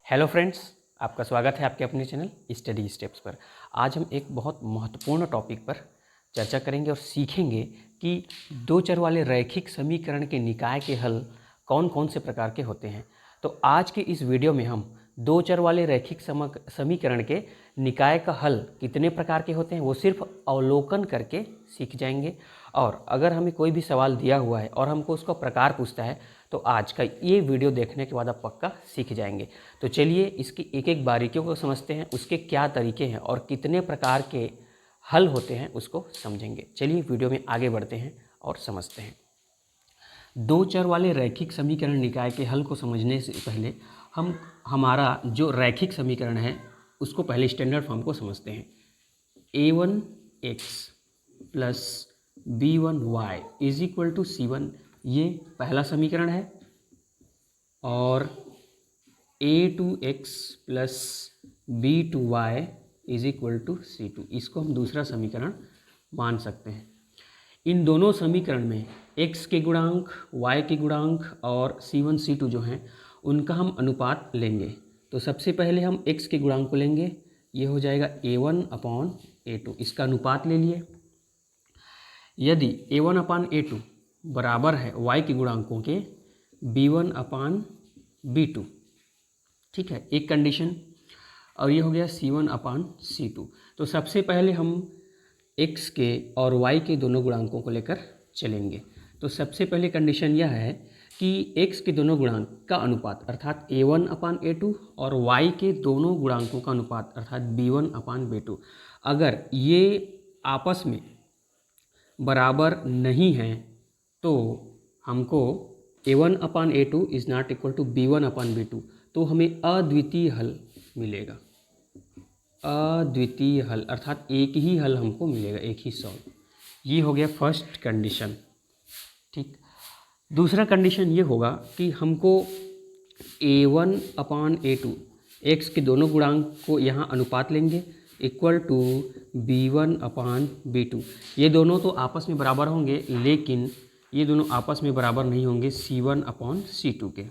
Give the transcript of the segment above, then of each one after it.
Hello friends, आपका स्वागत है आपके अपने चैनल स्टडी स्टेप्स पर। आज हम एक बहुत महत्वपूर्ण टॉपिक पर चर्चा करेंगे और सीखेंगे कि दो चर वाले रैखिक समीकरण के निकाय के हल कौन कौन से प्रकार के होते हैं। तो आज के इस वीडियो में हम दो चर वाले रैखिक समीकरण के निकाय का हल कितने प्रकार के होते हैं वो सिर्फ अवलोकन करके सीख जाएंगे। और अगर हमें कोई भी सवाल दिया हुआ है और हमको उसका प्रकार पूछता है तो आज का ये वीडियो देखने के बाद आप पक्का सीख जाएंगे। तो चलिए इसकी एक एक बारीकियों को समझते हैं, उसके क्या तरीके हैं और कितने प्रकार के हल होते हैं उसको समझेंगे। चलिए वीडियो में आगे बढ़ते हैं और समझते हैं। दो चर वाले रैखिक समीकरण निकाय के हल को समझने से पहले हम हमारा जो रैखिक समीकरण है उसको पहले स्टैंडर्ड फॉर्म को समझते हैं। a1x plus b1y is equal to c1, ये पहला समीकरण है। और a2x plus b2y is equal to c2, इसको हम दूसरा समीकरण मान सकते हैं। इन दोनों समीकरण में x के गुणांक, y के गुणांक और c1 c2 जो हैं उनका हम अनुपात लेंगे। तो सबसे पहले हम x के गुणांक को लेंगे, ये हो जाएगा a1 अपान a2, इसका अनुपात ले लिए। यदि a1 अपान a2 बराबर है y के गुणांकों के b1 अपान b2, ठीक है, एक कंडीशन। और ये हो गया c1 अपान c2। तो सबसे पहले हम x के और y के दोनों गुणांकों को लेकर चलेंगे। तो सबसे पहले कंडीशन यह है कि x के दोनों गुणांक का अनुपात अर्थात a1 अपान a2 और y के दोनों गुणांकों का अनुपात अर्थात b1 अपान b2 अगर ये आपस में बराबर नहीं है तो हमको a1 upon a2 is not equal to b1 upon b2, तो हमें अद्वितीय हल मिलेगा। अद्वितीय हल अर्थात एक ही हल हमको मिलेगा, एक ही सॉल्व। ये हो गया फर्स्ट कंडीशन, ठीक। दूसरा कंडीशन ये होगा कि हमको a1 अपान a2 x के दोनों गुणांक को यहाँ अनुपात लेंगे equal to b1 upon b2। ये दोनों तो आपस में बराबर होंगे, लेकिन ये दोनों आपस में बराबर नहीं होंगे c1 अपान c2 के।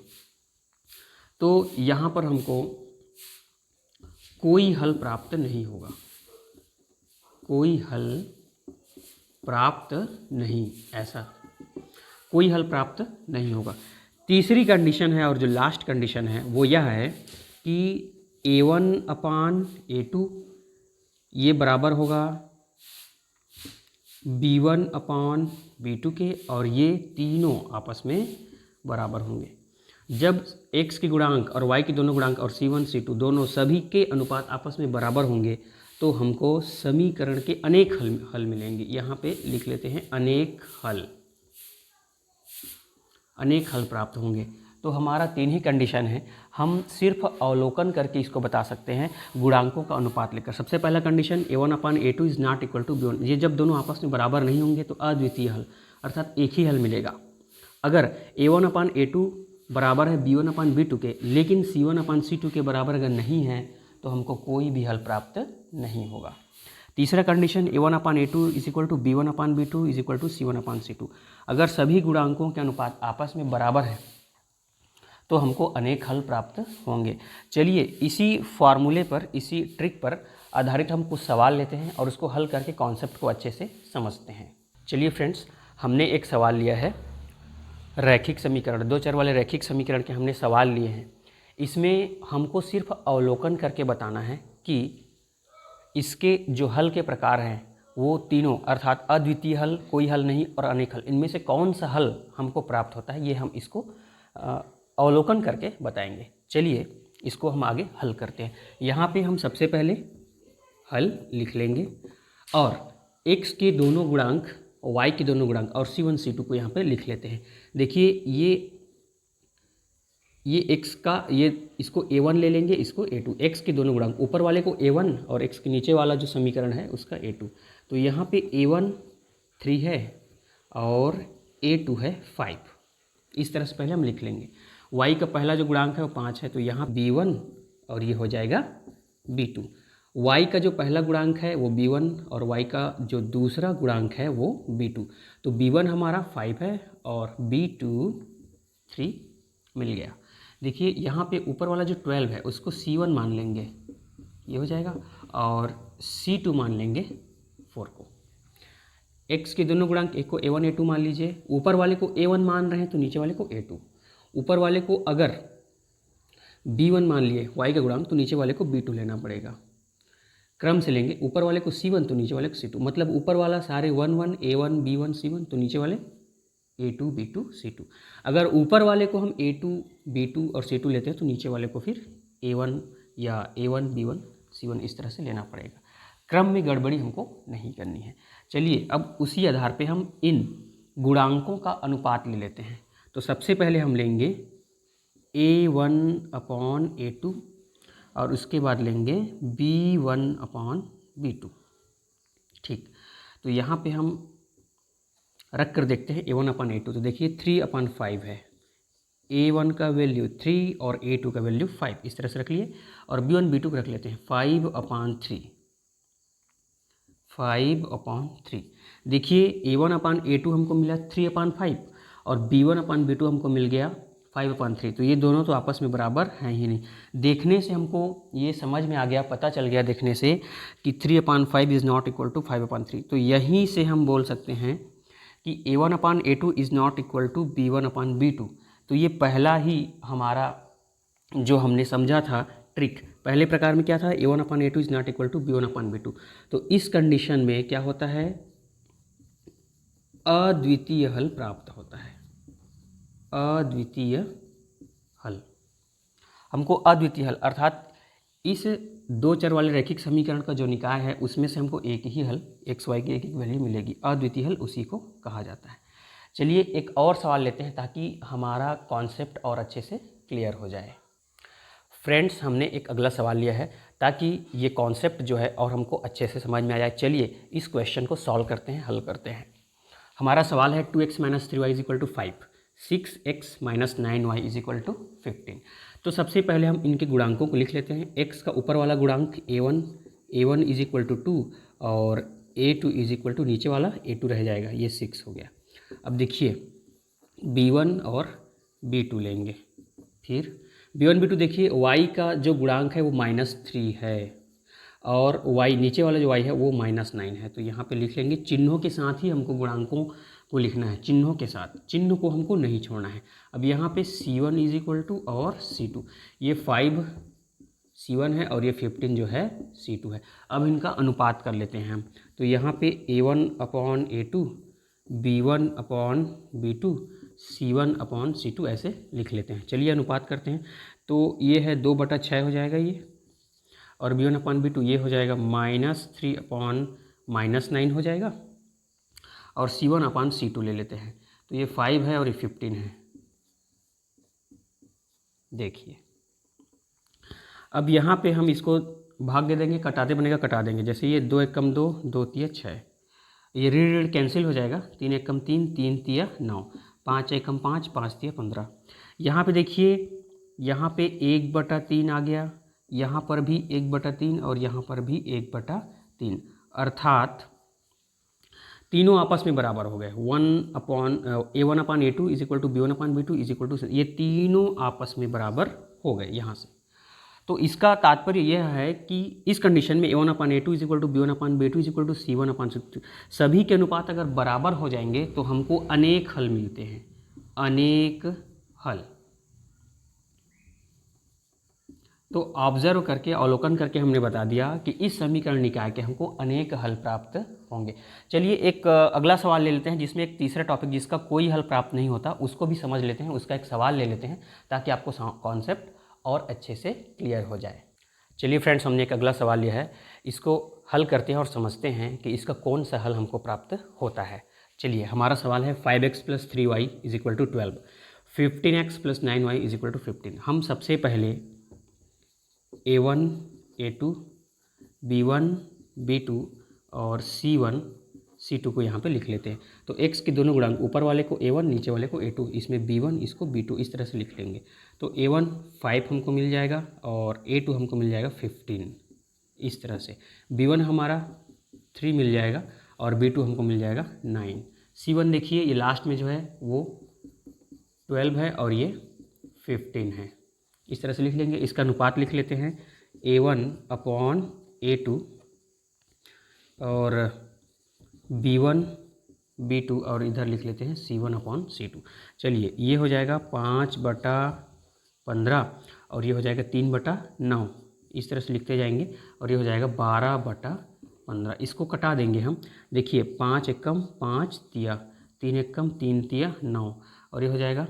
तो यहाँ पर हमको कोई हल प्राप्त नहीं होगा, कोई हल प्राप्त नहीं, ऐसा कोई हल प्राप्त नहीं होगा। तीसरी कंडीशन है और जो लास्ट कंडीशन है वो यह है कि a1 अपान a2 ये बराबर होगा b1 अपान b2 के, और ये तीनों आपस में बराबर होंगे। जब x के गुणांक और y के दोनों गुणांक और c1 c2 दोनों सभी के अनुपात आपस में बराबर होंगे तो हमको समीकरण के अनेक हल मिलेंगे। यहाँ पे लिख लेते हैं अनेक हल, अनेक हल प्राप्त होंगे। तो हमारा तीन ही कंडीशन है, हम सिर्फ अवलोकन करके इसको बता सकते हैं गुणांकों का अनुपात लेकर। सबसे पहला condition a1 upon a2 is not equal to b1, ये जब दोनों आपस में बराबर नहीं होंगे तो अद्वितीय हल अर्थात एक ही हल मिलेगा। अगर a1 अपान a2 बराबर है b1 अपान b2 के, लेकिन c1 अपान c2 के बराबर अगर नहीं है तो हमको कोई भी हल प्राप्त नहीं होगा। तीसरा condition a1 upon a2 is equal to b1 upon b2 is equal to c1 upon c2, अगर सभी गुणांकों के अनुपात आपस में बराबर है तो हमको अनेक हल प्राप्त होंगे। चलिए इसी फार्मूले पर, इसी ट्रिक पर आधारित हम कुछ सवाल लेते हैं और उसको हल करके कॉन्सेप्ट को अच्छे से समझते हैं। चलिए फ्रेंड्स, हमने एक सवाल लिया है रैखिक समीकरण, दो चर वाले रैखिक समीकरण के हमने सवाल लिए हैं। इसमें हमको सिर्फ अवलोकन करके बताना है कि इसके जो हल के प्रकार हैं वो तीनों अर्थात अद्वितीय हल, कोई हल नहीं और अनेक हल, इनमें से कौन सा हल हमको प्राप्त होता है ये हम इसको अवलोकन करके बताएंगे। चलिए इसको हम आगे हल करते हैं। यहाँ पे हम सबसे पहले हल लिख लेंगे और x के दोनों गुणांक, y के दोनों गुणांक और c1 c2 को यहाँ पे लिख लेते हैं। देखिए ये x का, ये इसको a1 ले लेंगे, इसको a2, x के दोनों गुणांक, ऊपर वाले को a1 और x के नीचे वाला जो समीकरण है उसका a2। तो यहाँ पे a1 3 है और a2 है 5। इस तरह से पहले हम लिख लेंगे। y का पहला जो गुणांक है वो 5 है, तो यहाँ b1 और ये हो जाएगा b2। y का जो पहला गुणांक है वो b1 और y का जो दूसरा गुणांक है वो b2। तो b1 हमारा 5 है और b2 3 मिल गया। देखिए यहाँ पे ऊपर वाला जो 12 है उसको C1 मान लेंगे, ये हो जाएगा, और C2 मान लेंगे 4 को। x के दोनों गुणांक, एक को A1 A2 मान लीजिए, ऊपर वाले को A1 मान रहे हैं तो नीचे वाले को A2, ऊपर वाले को अगर B1 मान लिए y का गुणांक तो नीचे वाले को B2 लेना पड़ेगा। क्रम से लेंगे, ऊपर वाले को C1 तो नीचे वाले को C2, मतलब ऊपर वाला सारे 1 1 A1 B1 C1 तो नीचे वाले A2 B2 C2। अगर ऊपर वाले को हम A2 B2 और C2 लेते हैं तो नीचे वाले को फिर A1 या A1 B1 C1 इस तरह से लेना पड़ेगा। क्रम में गड़बड़ी हमको नहीं करनी है। चलिए अब उसी आधार पे हम इन गुणांकों का अनुपात ले लेते हैं। तो सबसे पहले हम लेंगे A1/A2 और उसके बाद लेंगे B1/B2। ठीक, तो यहाँ पे हम रख कर देखते हैं A1/A2। तो देखिए 3/5 है, A1 का वैल्यू 3 और A2 का वैल्यू 5, इस तरह से रख लिए। और B1 B2 को रख लेते हैं 5/3, 5/3। देखिए A1/A2 हमको मिला 3/5 और B1/B2 हमको मिल गया 5/3। तो ये दोनों तो आपस में बराबर हैं ही नहीं। देखने से हमको ये समझ में आ गया, पता चल गया देखने से कि 3/5 इज़ नॉट इक्वल टू 5/3। तो यहीं से हम बोल सकते हैं कि A1/A2 is not equal to B1/B2। तो ये पहला ही हमारा जो हमने समझा था ट्रिक, पहले प्रकार में क्या था, A1/A2 is not equal to B1/B2। तो इस कंडीशन में क्या होता है, अद्वितीय हल प्राप्त होता है। अद्वितीय हल, हमको अद्वितीय हल अर्थात इस दो चर वाले रैखिक समीकरण का जो निकाय है उसमें से हमको एक ही हल एक्स वाई की एक एक वैल्यू मिलेगी। अद्वितीय हल उसी को कहा जाता है। चलिए एक और सवाल लेते हैं ताकि हमारा कॉन्सेप्ट और अच्छे से क्लियर हो जाए। फ्रेंड्स, हमने एक अगला सवाल लिया है ताकि ये कॉन्सेप्ट जो है और हमको अच्छे से समझ में आ जाए। चलिए इस क्वेश्चन को सॉल्व करते हैं, हल करते हैं। हमारा सवाल है 2x - 3y = 5, 6x - 9y = 15। तो सबसे पहले हम इनके गुणांकों को लिख लेते हैं। x का ऊपर वाला गुणांक a1 = 2 और a2 = नीचे वाला a2 रह जाएगा, ये 6 हो गया। अब देखिए b1 और b2 लेंगे। फिर b1 b2 देखिए y का जो गुणांक है वो -3 है और y नीचे वाला जो y है वो -9 है। तो यहाँ पे लिख लेंगे, चिन्हों के साथ ही हमको गुणांकों को लिखना है, चिन्हों के साथ, चिन्ह को हमको नहीं छोड़ना है। अब यहाँ पे c1 = और c2, ये 5 c1 है और ये 15 जो है c2 है। अब इनका अनुपात कर लेते हैं हम। तो यहाँ पे a1/a2, b1/b2, c1/c2 ऐसे लिख लेते हैं। चलिए अनुपात करते हैं। तो ये है 2/6 हो जाएगा ये, और b1/b2 ये हो जाएगा -3/-9 हो जाएगा, और c1/c2 ले लेते हैं। तो ये 5 है और ये 15 है। देखिए अब यहाँ पे हम इसको भाग दे देंगे, कटाते बनेगा कटा देंगे। जैसे ये 2 × 2, 2 × 3 = 6, ये ऋण कैंसिल हो जाएगा, 3 × 3, 3 × 9, 5 × 5, 5 × 15। यहाँ पे देखिए, यहाँ पे 1/3 आ गया, यहाँ पर भी 1/3 और यहाँ पर भी 1/3, अर्थात तीनों आपस में बराबर हो गए। A1/A2 = B1/B2 = ये तीनों आपस में बराबर हो गए यहाँ से। तो इसका तात्पर्य यह है कि इस कंडीशन में A1/A2 = B1/B2 = C1/C2 सभी के अनुपात अगर बराबर हो जाएंगे तो हमको अनेक हल मिलते हैं, अनेक हल। तो ऑब्जर्व करके, अवलोकन करके हमने बता दिया कि इस समीकरण निकाय के हमको अनेक हल प्राप्त होंगे। चलिए एक अगला सवाल ले लेते हैं जिसमें एक तीसरा टॉपिक जिसका कोई हल प्राप्त नहीं होता उसको भी समझ लेते हैं, उसका एक सवाल ले लेते हैं ताकि आपको कॉन्सेप्ट और अच्छे से क्लियर हो जाए। चलिए फ्रेंड्स, हमने एक अगला सवाल लिया है, इसको हल करते हैं और समझते हैं कि इसका कौन सा हल हमको प्राप्त होता है। चलिए हमारा सवाल है 5x + 3y = 12, 15x + 9y = 15। हम सबसे पहले A1 A2 B1 B2 और C1 C2 को यहाँ पे लिख लेते हैं। तो x के दोनों गुणांक, ऊपर वाले को A1 नीचे वाले को A2, इसमें B1 इसको B2 इस तरह से लिख लेंगे। तो A1 5 हमको मिल जाएगा और A2 हमको मिल जाएगा 15 इस तरह से। B1 हमारा 3 मिल जाएगा और B2 हमको मिल जाएगा 9। C1 देखिए ये लास्ट में जो है वो 12 है और ये 15 है। इस तरह से लिख लेंगे। इसका अनुपात लिख लेते हैं A1/A2 और B1 B2 और इधर लिख लेते हैं C1/C2। चलिए ये हो जाएगा 5/15 और ये हो जाएगा 3/9, इस तरह से लिखते जाएंगे और ये हो जाएगा 12/15। इसको कटा देंगे हम। देखिए 5 एकम 5 तिया, 3 एकम 3 तिया 9 और ये हो जाएगा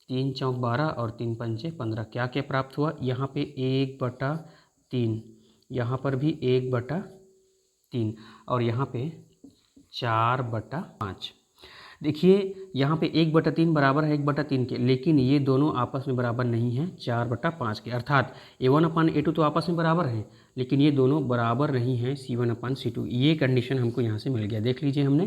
3 चौक 12 और 3 पंचे 15। क्या क्या प्राप्त हुआ, यहाँ पे 1/3, यहाँ पर भी 1/3 और यहाँ पे 4/5। देखिए यहाँ पे 1/3 बराबर है 1/3 के, लेकिन ये दोनों आपस में बराबर नहीं हैं 4/5 के, अर्थात A1/A2 तो आपस में बराबर हैं, लेकिन ये दोनों बराबर नहीं हैं C1/C2। ये कंडीशन हमको यहाँ से मिल गया। देख लीजिए हमने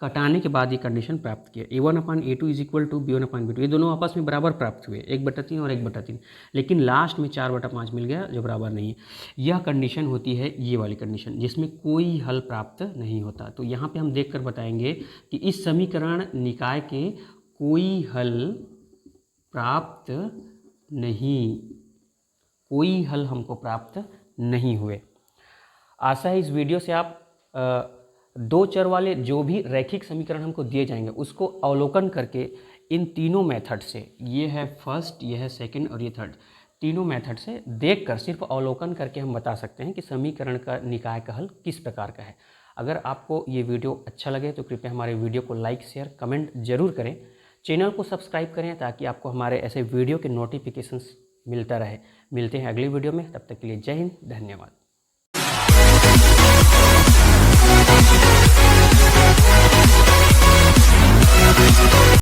कटाने के बाद ये कंडीशन प्राप्त किया। A1/A2 is equal to B1/B2, ये दोनों आपस में बराबर प्राप्त हुए 1/3 और 1/3, लेकिन लास्ट में 4/5 मिल गया जो बराबर नहीं है। यह कंडीशन होती है ये वाली कंडीशन जिसमें कोई हल प्राप्त नहीं होता। तो यहाँ पे हम देख कर बताएंगे कि इस समीकरण निकाय के कोई हल प्राप्त नहीं, कोई हल हमको प्राप्त नहीं हुए। आशा है इस वीडियो से आप दो चर वाले जो भी रैखिक समीकरण हमको दिए जाएंगे उसको अवलोकन करके इन तीनों मेथड से, ये है फर्स्ट, ये है सेकंड और ये थर्ड, तीनों मेथड से देखकर सिर्फ अवलोकन करके हम बता सकते हैं कि समीकरण का निकाय का हल किस प्रकार का है। अगर आपको ये वीडियो अच्छा लगे तो कृपया हमारे वीडियो को लाइक शेयर कमेंट जरूर करें। चैनल को सब्सक्राइब करें ताकि आपको हमारे ऐसे वीडियो के नोटिफिकेशंस मिलता रहे। मिलते हैं अगली वीडियो में, तब तक के लिए जय हिंद, धन्यवाद।